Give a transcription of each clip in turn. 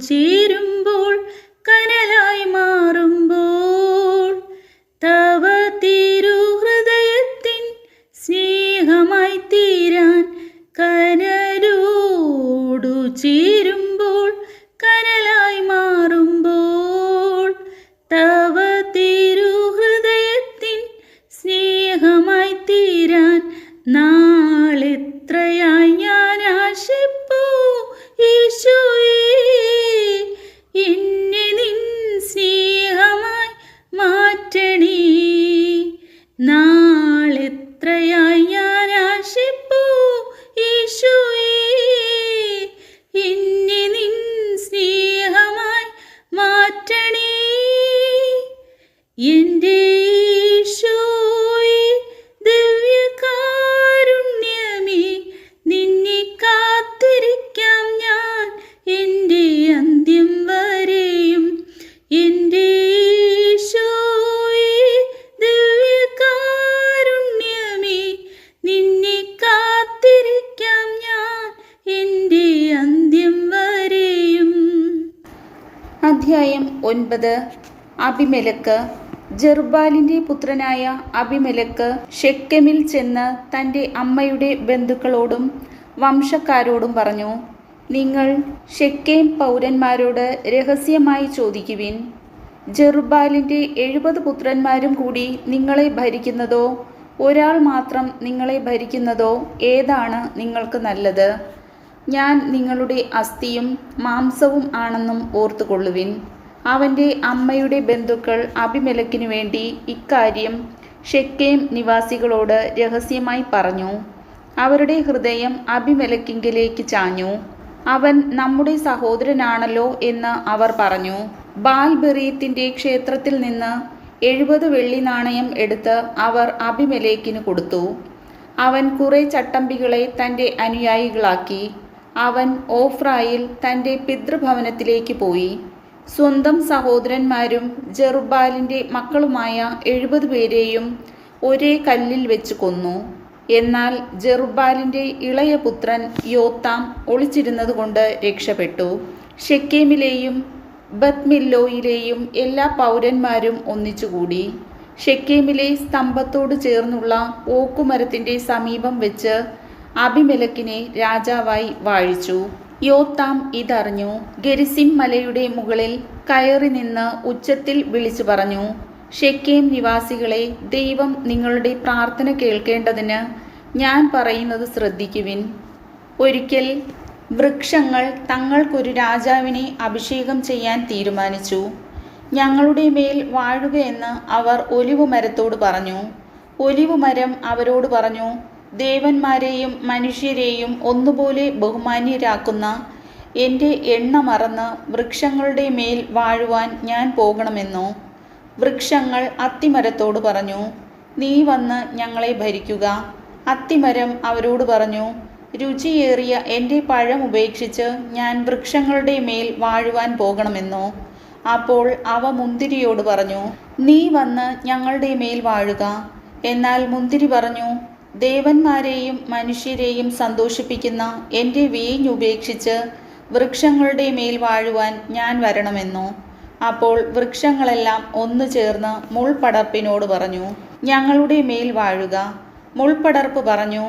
ചേരുമ്പോൾ കനലായി മാറുമ്പോൾ തവ തിരുഹൃദയത്തിൻ സ്നേഹമായി തീരാൻ കനലോടു ചേരുമ്പോൾ കനലായി മാറുമ്പോൾ തവ തിരുഹൃദയത്തിൻ സ്നേഹമായി തീരാൻ നാളെത്രയായി ഞാൻ ആശിപ്പൂ യേശുവേ, എന്നെ നിൻ സ്നേഹമായി മാറ്റണേ. നാളെത്രയായി ഞാൻ ആശിപ്പൂ യേശുവേ, എന്നെ നിൻ സ്നേഹമായി മാറ്റണേ. എൻ്റെ യേശുവേ, ദിവ്യകാരുണ്യമേ, നിന്നെ കാത്തിരിക്കാം ഞാൻ എൻ്റെ അന്ത്യം വരെയും. എൻ്റെ യേശുവേ, ദിവ്യകാരുണ്യമേ, നിന്നെ കാത്തിരിക്കാം ഞാൻ എൻ്റെ അന്ത്യം വരെയും. അധ്യായം 9. അബിമെലെക്ക്. ജെറുബ്ബാലിൻ്റെ പുത്രനായ അബിമെലെക്ക് ഷെക്കെമിൽ ചെന്ന് തൻ്റെ അമ്മയുടെ ബന്ധുക്കളോടും വംശക്കാരോടും പറഞ്ഞു, നിങ്ങൾ ഷെക്കേം പൗരന്മാരോട് രഹസ്യമായി ചോദിക്കുവിൻ, ജെറുബ്ബാലിൻ്റെ 70 പുത്രന്മാരും കൂടി നിങ്ങളെ ഭരിക്കുന്നതോ ഒരാൾ മാത്രം നിങ്ങളെ ഭരിക്കുന്നതോ ഏതാണ് നിങ്ങൾക്ക് നല്ലത്? ഞാൻ നിങ്ങളുടെ അസ്ഥിയും മാംസവും ആണെന്നും ഓർത്തുകൊള്ളുവിൻ. അവൻ്റെ അമ്മയുടെ ബന്ധുക്കൾ അബിമെലെക്കിനു വേണ്ടി ഇക്കാര്യം ഷെക്കേം നിവാസികളോട് രഹസ്യമായി പറഞ്ഞു. അവരുടെ ഹൃദയം അബിമെലെക്കിങ്കിലേക്ക് ചാഞ്ഞു. അവൻ നമ്മുടെ സഹോദരനാണല്ലോ എന്ന് അവർ പറഞ്ഞു. ബാൽബെറീത്തിൻ്റെ ക്ഷേത്രത്തിൽ നിന്ന് 70 വെള്ളി നാണയം എടുത്ത് അവർ അബിമെലെക്കിന് കൊടുത്തു. അവൻ കുറെ ചട്ടമ്പികളെ തൻ്റെ അനുയായികളാക്കി. അവൻ ഓഫ്രായിൽ തൻ്റെ പിതൃഭവനത്തിലേക്ക് പോയി. സ്വന്തം സഹോദരന്മാരും ജെറുബ്ബാലിൻ്റെ മക്കളുമായ 70 പേരെയും ഒരേ കല്ലിൽ വെച്ച് കൊന്നു. എന്നാൽ ജെറുബ്ബാലിൻ്റെ ഇളയ പുത്രൻ യോത്താം ഒളിച്ചിരുന്നതുകൊണ്ട് രക്ഷപ്പെട്ടു. ഷെക്കേമിലെയും ബത്മില്ലോയിലെയും എല്ലാ പൗരന്മാരും ഒന്നിച്ചുകൂടി ഷെക്കേമിലെ സ്തംഭത്തോട് ചേർന്നുള്ള ഓക്കുമരത്തിൻ്റെ സമീപം വെച്ച് അബിമെലെക്കിനെ രാജാവായി വാഴിച്ചു. യോത്താം ഇതറിഞ്ഞു. ഗെരിസിം മലയുടെ മുകളിൽ കയറി നിന്ന് ഉച്ചത്തിൽ വിളിച്ചു പറഞ്ഞു, ഷെക്കേം നിവാസികളെ, ദൈവം നിങ്ങളുടെ പ്രാർത്ഥന കേൾക്കേണ്ടതിന് ഞാൻ പറയുന്നത് ശ്രദ്ധിക്കുവിൻ. ഒരിക്കൽ വൃക്ഷങ്ങൾ തങ്ങൾക്കൊരു രാജാവിനെ അഭിഷേകം ചെയ്യാൻ തീരുമാനിച്ചു. ഞങ്ങളുടെ മേൽ വാഴുകയെന്ന് അവർ ഒലിവുമരത്തോട് പറഞ്ഞു. ഒലിവുമരം അവരോട് പറഞ്ഞു, ദേവന്മാരെയും മനുഷ്യരെയും ഒന്നുപോലെ ബഹുമാന്യരാക്കുന്ന എൻ്റെ എണ്ണ മറന്ന് വൃക്ഷങ്ങളുടെ മേൽ വാഴുവാൻ ഞാൻ പോകണമെന്നോ? വൃക്ഷങ്ങൾ അത്തിമരത്തോട് പറഞ്ഞു, നീ വന്ന് ഞങ്ങളെ ഭരിക്കുക. അത്തിമരം അവരോട് പറഞ്ഞു, രുചിയേറിയ എൻ്റെ പഴം ഉപേക്ഷിച്ച് ഞാൻ വൃക്ഷങ്ങളുടെ മേൽ വാഴുവാൻ പോകണമെന്നോ? അപ്പോൾ അവ മുന്തിരിയോട് പറഞ്ഞു, നീ വന്ന് ഞങ്ങളുടെ മേൽ വാഴുക. എന്നാൽ മുന്തിരി പറഞ്ഞു, ദേവന്മാരെയും മനുഷ്യരെയും സന്തോഷിപ്പിക്കുന്ന എൻ്റെ വീഞ്ഞ് ഉപേക്ഷിച്ച് വൃക്ഷങ്ങളുടെ മേൽ വാഴുവാൻ ഞാൻ വരണമെന്നോ? അപ്പോൾ വൃക്ഷങ്ങളെല്ലാം ഒന്നു ചേർന്ന് മുൾപടർപ്പിനോട് പറഞ്ഞു, ഞങ്ങളുടെ മേൽ വാഴുക. മുൾപടർപ്പ് പറഞ്ഞു,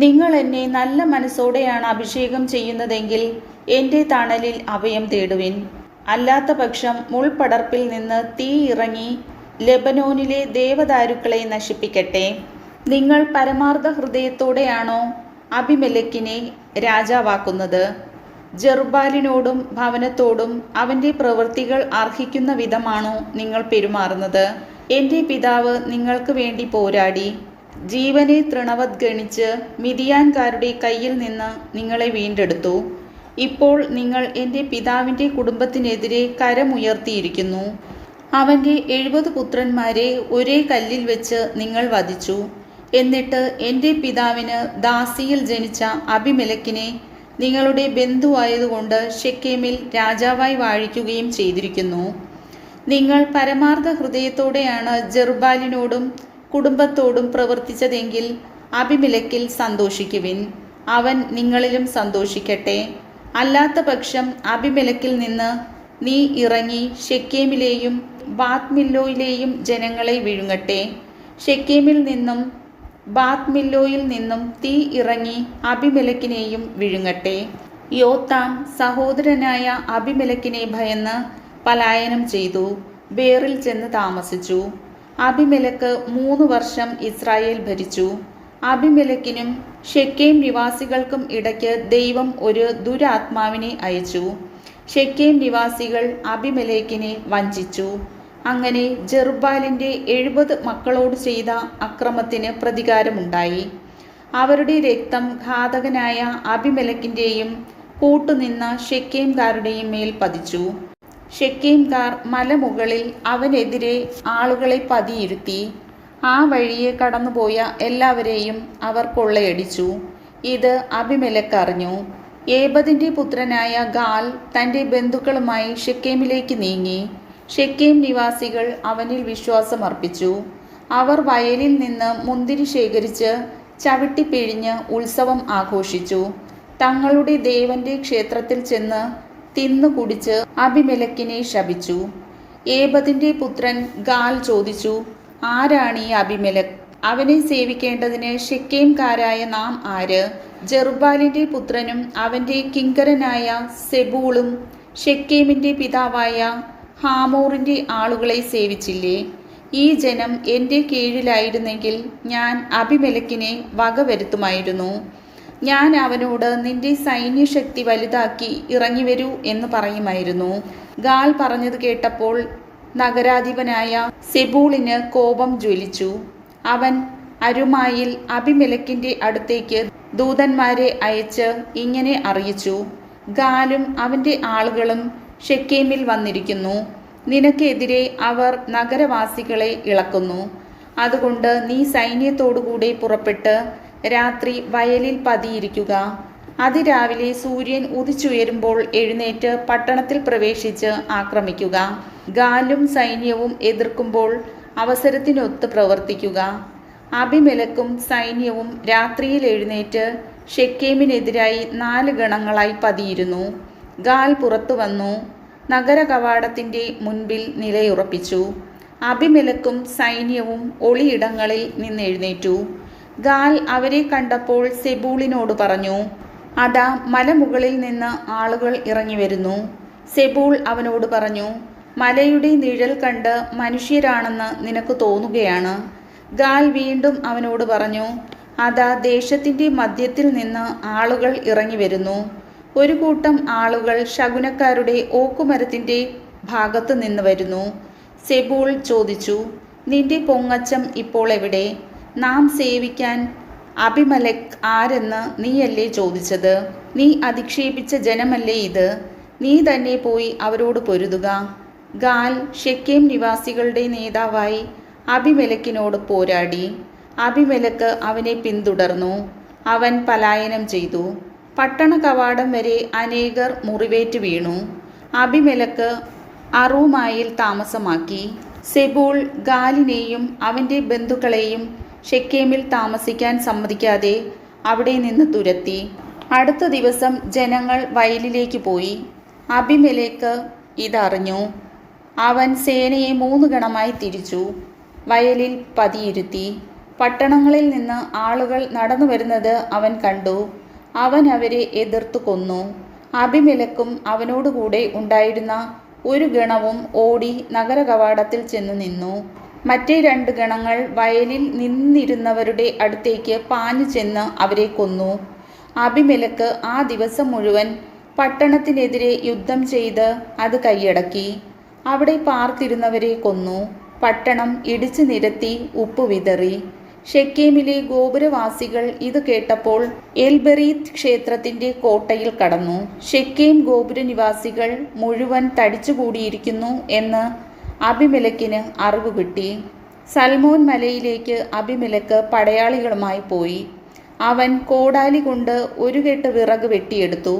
നിങ്ങൾ എന്നെ നല്ല മനസ്സോടെയാണ് അഭിഷേകം ചെയ്യുന്നതെങ്കിൽ എൻ്റെ തണലിൽ അഭയം തേടുവിൻ. അല്ലാത്ത പക്ഷം മുൾപടർപ്പിൽ നിന്ന് തീ ഇറങ്ങി ലെബനോനിലെ ദേവദാരുക്കളെ നശിപ്പിക്കട്ടെ. നിങ്ങൾ പരമാർത്ഥ ഹൃദയത്തോടെയാണോ അബിമെലെക്കിനെ രാജാവാക്കുന്നത്? ജെറുബ്ബാലിനോടും ഭവനത്തോടും അവൻ്റെ പ്രവൃത്തികൾ അർഹിക്കുന്ന വിധമാണോ നിങ്ങൾ പെരുമാറുന്നത്? എൻ്റെ പിതാവ് നിങ്ങൾക്ക് വേണ്ടി പോരാടി ജീവനെ തൃണവത് ഗണിച്ച് മിദിയാൻകാരുടെ കയ്യിൽ നിന്ന് നിങ്ങളെ വീണ്ടെടുത്തു. ഇപ്പോൾ നിങ്ങൾ എൻ്റെ പിതാവിൻ്റെ കുടുംബത്തിനെതിരെ കരമുയർത്തിയിരിക്കുന്നു. അവൻ്റെ 70 പുത്രന്മാരെ ഒരേ കല്ലിൽ വെച്ച് നിങ്ങൾ വധിച്ചു. എന്നിട്ട് എൻ്റെ പിതാവിന് ദാസിയിൽ ജനിച്ച അബിമെലെക്കിനെ നിങ്ങളുടെ ബന്ധുവായതുകൊണ്ട് ഷെക്കേമിൽ രാജാവായി വാഴിക്കുകയും ചെയ്തിരിക്കുന്നു. നിങ്ങൾ പരമാർത്ഥ ഹൃദയത്തോടെയാണ് ജെറുബ്ബാലിനോടും കുടുംബത്തോടും പ്രവർത്തിച്ചതെങ്കിൽ അബിമെലെക്കിൽ സന്തോഷിക്കുവിൻ, അവൻ നിങ്ങളിലും സന്തോഷിക്കട്ടെ. അല്ലാത്ത പക്ഷം അബിമെലെക്കിൽ നിന്ന് നീ ഇറങ്ങി ഷെക്കേമിലെയും ബാത്മില്ലോയിലെയും ജനങ്ങളെ വിഴുങ്ങട്ടെ. ഷെക്കേമിൽ നിന്നും ബാത്മില്ലോയിൽ നിന്നും തീ ഇറങ്ങി അബിമെലെക്കിനെയും വിഴുങ്ങട്ടെ. യോത്താം സഹോദരനായ അബിമെലെക്കിനെ ഭയന്ന് പലായനം ചെയ്തു ബേറിൽ ചെന്ന് താമസിച്ചു. അബിമെലെക്ക് 3 വർഷം ഇസ്രായേൽ ഭരിച്ചു. അബിമെലെക്കിനും ഷെക്കേം നിവാസികൾക്കും ഇടയ്ക്ക് ദൈവം ഒരു ദുരാത്മാവിനെ അയച്ചു. ഷെക്കേം നിവാസികൾ അബിമെലെക്കിനെ വഞ്ചിച്ചു. അങ്ങനെ ജെറുബ്ബാലിൻ്റെ 70 മക്കളോട് ചെയ്ത അക്രമത്തിന് പ്രതികാരമുണ്ടായി. അവരുടെ രക്തം ഘാതകനായ അബിമെലെക്കിൻ്റെയും കൂട്ടുനിന്ന ഷെക്കേംകാരുടെയും മേൽ പതിച്ചു. ഷെക്കേംകാർ മലമുകളിൽ അവനെതിരെ ആളുകളെ പതിയിരുത്തി. ആ വഴിയെ കടന്നുപോയ എല്ലാവരെയും അവർ കൊള്ളയടിച്ചു. ഇത് അബിമെലെക്ക് അറിഞ്ഞു. ഏബദിൻ്റെ പുത്രനായ ഗാൽ തൻ്റെ ബന്ധുക്കളുമായി ഷെക്കേമിലേക്ക് നീങ്ങി. ഷെക്കേം നിവാസികൾ അവനിൽ വിശ്വാസമർപ്പിച്ചു. അവർ വയലിൽ നിന്ന് മുന്തിരി ശേഖരിച്ച് ചവിട്ടിപ്പിഴിഞ്ഞ് ഉത്സവം ആഘോഷിച്ചു. തങ്ങളുടെ ദേവന്റെ ക്ഷേത്രത്തിൽ ചെന്ന് തിന്നു കുടിച്ച് അബിമെലെക്കിനെ ശപിച്ചു. ഏബദിൻ്റെ പുത്രൻ ഗാൽ ചോദിച്ചു, ആരാണ് ഈ അബിമെലെക്ക്? അവനെ സേവിക്കേണ്ടതിന് ഷെക്കേംകാരായ നാം ആര്? ജെറുബ്ബാലിൻ്റെ പുത്രനും അവൻ്റെ കിങ്കരനായ സെബൂളും ഷെക്കേമിൻ്റെ പിതാവായ ഹാമോറിൻ്റെ ആളുകളെ സേവിച്ചില്ലേ? ഈ ജനം എൻ്റെ കീഴിലായിരുന്നെങ്കിൽ ഞാൻ അബിമെലെക്കിനെ വകവരുത്തുമായിരുന്നു. ഞാൻ അവനോട് നിന്റെ സൈന്യശക്തി വലുതാക്കി ഇറങ്ങിവരൂ എന്ന് പറയുമായിരുന്നു. ഗാൽ പറഞ്ഞത് കേട്ടപ്പോൾ നഗരാധിപനായ സെബൂളിന് കോപം ജ്വലിച്ചു. അവൻ അരുമായിൽ അബിമെലെക്കിൻ്റെ അടുത്തേക്ക് ദൂതന്മാരെ അയച്ച് ഇങ്ങനെ അറിയിച്ചു, ഗാലും അവൻ്റെ ആളുകളും ഷെക്കേമിൽ വന്നിരിക്കുന്നു. നിനക്കെതിരെ അവർ നഗരവാസികളെ ഇളക്കുന്നു. അതുകൊണ്ട് നീ സൈന്യത്തോടുകൂടെ പുറപ്പെട്ട് രാത്രി വയലിൽ പതിയിരിക്കുക. അതിരാവിലെ സൂര്യൻ ഉദിച്ചുയരുമ്പോൾ എഴുന്നേറ്റ് പട്ടണത്തിൽ പ്രവേശിച്ച് ആക്രമിക്കുക. ഗാലും സൈന്യവും എതിർക്കുമ്പോൾ അവസരത്തിനൊത്ത് പ്രവർത്തിക്കുക. അബിമെലെക്കും സൈന്യവും രാത്രിയിൽ എഴുന്നേറ്റ് ഷെക്കേമിനെതിരായി 4 ഗണങ്ങളായി പതിയിരുന്നു. ഗാൽ പുറത്തു വന്നു നഗര കവാടത്തിൻ്റെ മുൻപിൽ നിലയുറപ്പിച്ചു. അബിമെലെക്കും സൈന്യവും ഒളിയിടങ്ങളിൽ നിന്നെഴുന്നേറ്റു. ഗാൽ അവരെ കണ്ടപ്പോൾ സെബൂളിനോട് പറഞ്ഞു, അതാ മലമുകളിൽ നിന്ന് ആളുകൾ ഇറങ്ങി വരുന്നു. സെബൂൾ അവനോട് പറഞ്ഞു, മലയുടെ നിഴൽ കണ്ട് മനുഷ്യരാണെന്ന് നിനക്ക് തോന്നുകയാണ്. ഗാൽ വീണ്ടും അവനോട് പറഞ്ഞു, അതാ ദേശത്തിൻ്റെ മധ്യത്തിൽ നിന്ന് ആളുകൾ ഇറങ്ങി വരുന്നു. ഒരു കൂട്ടം ആളുകൾ ശകുനക്കാരുടെ ഓക്കുമരത്തിൻ്റെ ഭാഗത്ത് നിന്ന് വരുന്നു. സെബൂൾ ചോദിച്ചു, നിന്റെ പൊങ്ങച്ചം ഇപ്പോൾ എവിടെ? നാം സേവിക്കാൻ അബിമെലെക്ക് ആരെന്ന് നീയല്ലേ ചോദിച്ചത്? നീ അധിക്ഷേപിച്ച ജനമല്ലേ ഇത്? നീ തന്നെ പോയി അവരോട് പൊരുതുക. ഗാൽ ഷെക്കേം നിവാസികളുടെ നേതാവായി അബിമെലെക്കിനോട് പോരാടി. അബിമെലെക്ക് അവനെ പിന്തുടർന്നു. അവൻ പലായനം ചെയ്തു. പട്ടണ കവാടം വരെ അനേകർ മുറിവേറ്റ് വീണു. അബിമെലെക്ക് അറൂമായിൽ താമസമാക്കി. സെബൂൾ ഗാലിനെയും അവൻ്റെ ബന്ധുക്കളെയും ഷെക്കേമിൽ താമസിക്കാൻ സമ്മതിക്കാതെ അവിടെ നിന്ന് തുരത്തി. അടുത്ത ദിവസം ജനങ്ങൾ വയലിലേക്ക് പോയി. അബിമെലെക്ക് ഇതറിഞ്ഞു. അവൻ സേനയെ 3 ഗണമായി തിരിച്ചു വയലിൽ പതിയിരുത്തി. പട്ടണങ്ങളിൽ നിന്ന് ആളുകൾ നടന്നു വരുന്നത് അവൻ കണ്ടു. അവൻ അവരെ എതിർത്തു കൊന്നു. അബിമെലെക്കും അവനോടുകൂടെ ഉണ്ടായിരുന്ന 1 ഗണവും ഓടി നഗര കവാടത്തിൽ ചെന്നു നിന്നു. മറ്റേ 2 ഗണങ്ങൾ വയലിൽ നിന്നിരുന്നവരുടെ അടുത്തേക്ക് പാഞ്ഞു ചെന്ന് അവരെ കൊന്നു. അബിമെലെക്ക് ആ ദിവസം മുഴുവൻ പട്ടണത്തിനെതിരെ യുദ്ധം ചെയ്ത് അത് കൈയടക്കി. അവിടെ പാർത്തിരുന്നവരെ കൊന്നു. പട്ടണം ഇടിച്ചു നിരത്തി ഉപ്പ് വിതറി. ഷെക്കേമിലെ ഗോപുരവാസികൾ ഇത് കേട്ടപ്പോൾ എൽബെറീത്ത് ക്ഷേത്രത്തിൻ്റെ കോട്ടയിൽ കടന്നു. ഷെക്കേം ഗോപുരനിവാസികൾ മുഴുവൻ തടിച്ചുകൂടിയിരിക്കുന്നു എന്ന് അബിമെലെക്കിന് അറിവ് കിട്ടി. സൽമോൻ മലയിലേക്ക് അബിമെലെക്ക് പടയാളികളുമായി പോയി. അവൻ കോടാലി കൊണ്ട് 1 കെട്ട് വിറക് വെട്ടിയെടുത്തു.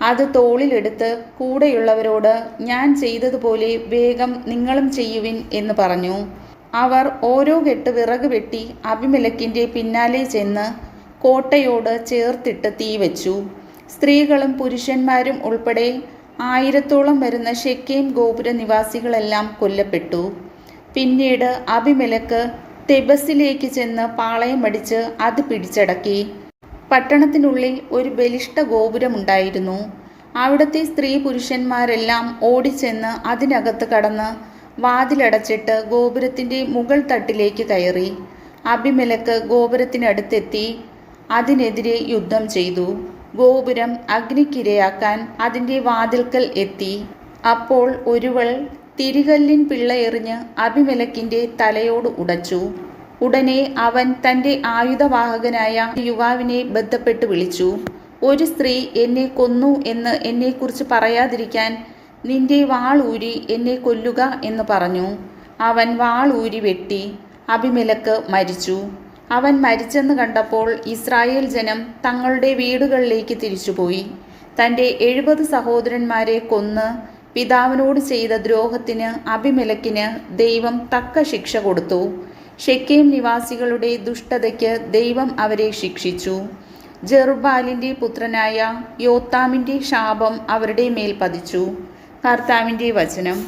അത് തോളിലെടുത്ത് കൂടെയുള്ളവരോട്, ഞാൻ ചെയ്തതുപോലെ വേഗം നിങ്ങളും ചെയ്യുവിൻ എന്ന് പറഞ്ഞു. അവർ ഓരോ കെട്ട് വിറക് വെട്ടി അബിമെലെക്കിൻ്റെ പിന്നാലെ ചെന്ന് കോട്ടയോട് ചേർത്തിട്ട് തീ വെച്ചു. സ്ത്രീകളും പുരുഷന്മാരും ഉൾപ്പെടെ 1000-ഓളം വരുന്ന ഷെക്കേം ഗോപുര നിവാസികളെല്ലാം കൊല്ലപ്പെട്ടു. പിന്നീട് അബിമെലെക്ക് തെബസിലേക്ക് ചെന്ന് പാളയമടിച്ച് അത് പിടിച്ചടക്കി. പട്ടണത്തിനുള്ളിൽ ഒരു ബലിഷ്ഠ ഗോപുരമുണ്ടായിരുന്നു. അവിടുത്തെ സ്ത്രീ പുരുഷന്മാരെല്ലാം ഓടിച്ചെന്ന് അതിനകത്ത് കടന്ന് വാതിലടച്ചിട്ട് ഗോപുരത്തിൻ്റെ മുകൾ തട്ടിലേക്ക് കയറി. അബിമെലെക്ക് ഗോപുരത്തിനടുത്തെത്തി അതിനെതിരെ യുദ്ധം ചെയ്തു. ഗോപുരം അഗ്നിക്കിരയാക്കാൻ അതിൻ്റെ വാതിൽക്കൽ എത്തി. അപ്പോൾ ഒരുവൾ തിരികല്ലിൻ പിള്ള എറിഞ്ഞ് അബിമെലെക്കിൻ്റെ തലയോട് ഉടച്ചു. ഉടനെ അവൻ തൻ്റെ ആയുധവാഹകനായ യുവാവിനെ ബന്ധപ്പെട്ട് വിളിച്ചു. ഒരു സ്ത്രീ എന്നെ കൊന്നു എന്ന് എന്നെക്കുറിച്ച് പറയാതിരിക്കാൻ നിന്റെ വാൾ ഊരി എന്നെ കൊല്ലുക എന്ന് പറഞ്ഞു. അവൻ വാൾ ഊരി വെട്ടി. അബിമെലെക്ക് മരിച്ചു. അവൻ മരിച്ചെന്ന് കണ്ടപ്പോൾ ഇസ്രായേൽ ജനം തങ്ങളുടെ വീടുകളിലേക്ക് തിരിച്ചുപോയി. തൻ്റെ 70 സഹോദരന്മാരെ കൊന്ന് പിതാവിനോട് ചെയ്ത ദ്രോഹത്തിന് അബിമെലെക്കിന് ദൈവം തക്ക ശിക്ഷ കൊടുത്തു. ഷെക്കേം നിവാസികളുടെ ദുഷ്ടതയ്ക്ക് ദൈവം അവരെ ശിക്ഷിച്ചു. ജെറുബ്ബാലിൻ്റെ പുത്രനായ യോത്താമിൻ്റെ ശാപം അവരുടെ മേൽ പതിച്ചു. കർത്താവിൻ്റെ വചനം.